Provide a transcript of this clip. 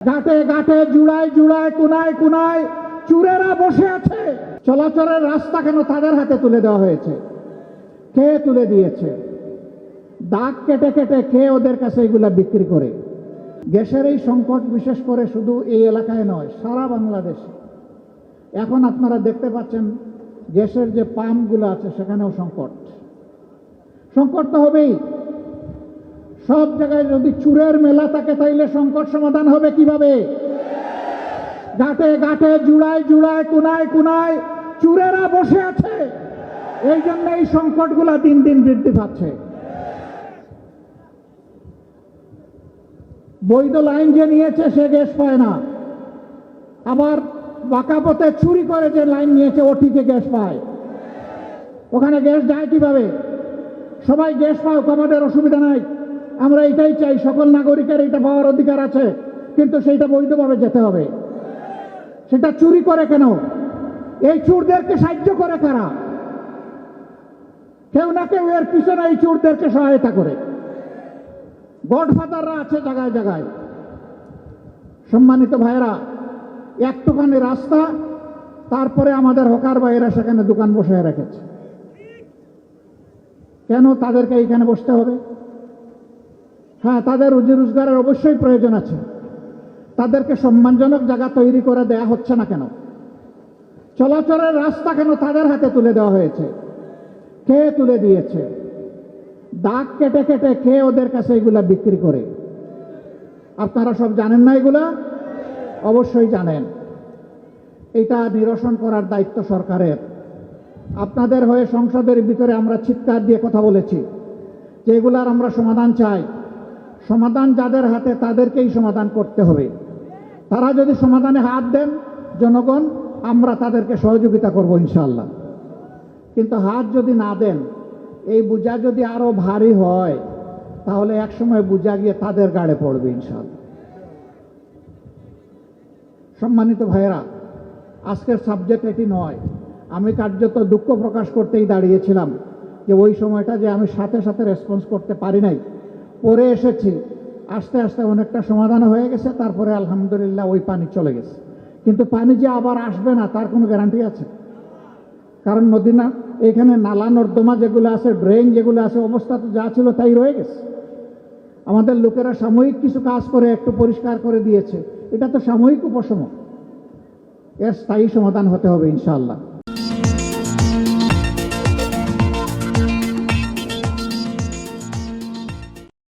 ঘাটে ঘাটে জুড়ায় জুড়ায় কোনায় কোনায় চুরেরা বসে আছে। চলাচলের রাস্তা কেন তাদের হাতে তুলে দেওয়া হয়েছে? কে তুলে দিয়েছে? দাগ কেটে কেটে কে ওদের কাছে এগুলা বিক্রি করে? গ্যাসের এই সংকট বিশেষ করে শুধু এই এলাকায় নয়, সারা বাংলাদেশে। এখন আপনারা দেখতে পাচ্ছেন গ্যাসের যে পাম্পগুলো আছে সেখানেও সংকট। সংকট তো হবেই। সব জায়গায় যদি চুরের মেলা থাকে তাইলে সংকট সমাধান হবে কিভাবে? ঘাটে ঘাটে জুড়ায় জুড়ায় কোনায় কোনায় চুরেরা বসে আছে। এই জন্য এই সংকটগুলা দিন দিন বৃদ্ধি পাচ্ছে। বৈধ লাইন যে নিয়েছে সে গ্যাস পায় না, আবার বাঁকা পথে চুরি করে যে লাইন নিয়েছে ও ঠিকই গ্যাস পায়। ওখানে গ্যাস যায় কিভাবে? সবাই গ্যাস পাও, আমাদের অসুবিধা নাই। আমরা এটাই চাই, সকল নাগরিকের এটা পাওয়ার অধিকার আছে, কিন্তু সেইটা বৈধভাবে যেতে হবে। সেটা চুরি করে কেন? এই চোরদেরকে সাহায্য করে কারা? কেউ না কেউ এর পিছনে এই চোরদেরকে সহায়তা করে। গডফাদাররা আছে জায়গায় জায়গায়। সম্মানিত ভাইয়েরা, একটুখানি রাস্তা, তারপরে আমাদের হকার ভাইয়েরা সেখানে দোকান বসিয়ে রেখেছে। কেন তাদেরকে এইখানে বসতে হবে? হ্যাঁ, তাদের রুজি রোজগারের অবশ্যই প্রয়োজন আছে। তাদেরকে সম্মানজনক জায়গা তৈরি করে দেয়া হচ্ছে না কেন? চলাচলের রাস্তা কেন তাদের হাতে তুলে দেওয়া হয়েছে? কে তুলে দিয়েছে? দাগ কেটে কেটে কে ওদের কাছে এগুলা বিক্রি করে? আপনারা সব জানেন না এগুলা? অবশ্যই জানেন। এটা নিরসন করার দায়িত্ব সরকারের। আপনাদের হয়ে সংসদের ভিতরে আমরা চিৎকার দিয়ে কথা বলেছি যে এগুলার আমরা সমাধান চাই। সমাধান যাদের হাতে তাদেরকেই সমাধান করতে হবে। তারা যদি সমাধানে হাত দেন জনগণ, আমরা তাদেরকে সহযোগিতা করব ইনশাআল্লাহ। কিন্তু হাত যদি না দেন, এই বোঝা যদি আরো ভারী হয়, তাহলে একসময় বোঝা গিয়ে তাদের গাড়ে পড়বে ইনশাআল্লাহ। সম্মানিত ভাইয়েরা, আজকের সাবজেক্ট এটি নয়। আমি কার্যত দুঃখ প্রকাশ করতেই দাঁড়িয়েছিলাম যে ওই সময়টা যে আমি সাথে সাথে রেসপন্স করতে পারি নাই। পরে এসেছি, আস্তে আস্তে অনেকটা সমাধান হয়ে গেছে। তারপরে আলহামদুলিল্লাহ ওই পানি চলে গেছে। কিন্তু পানি যে আবার আসবে না তার কোনো গ্যারান্টি আছে? কারণ মদিনা এখানে নালা নর্দমা যেগুলো আছে, ড্রেন যেগুলো আছে, অবস্থা তো যা ছিল তাই রয়ে গেছে। আমাদের লোকেরা সাময়িক কিছু কাজ করে একটু পরিষ্কার করে দিয়েছে। এটা তো সাময়িক উপশম, এর স্থায়ী সমাধান হতে হবে ইনশাআল্লাহ।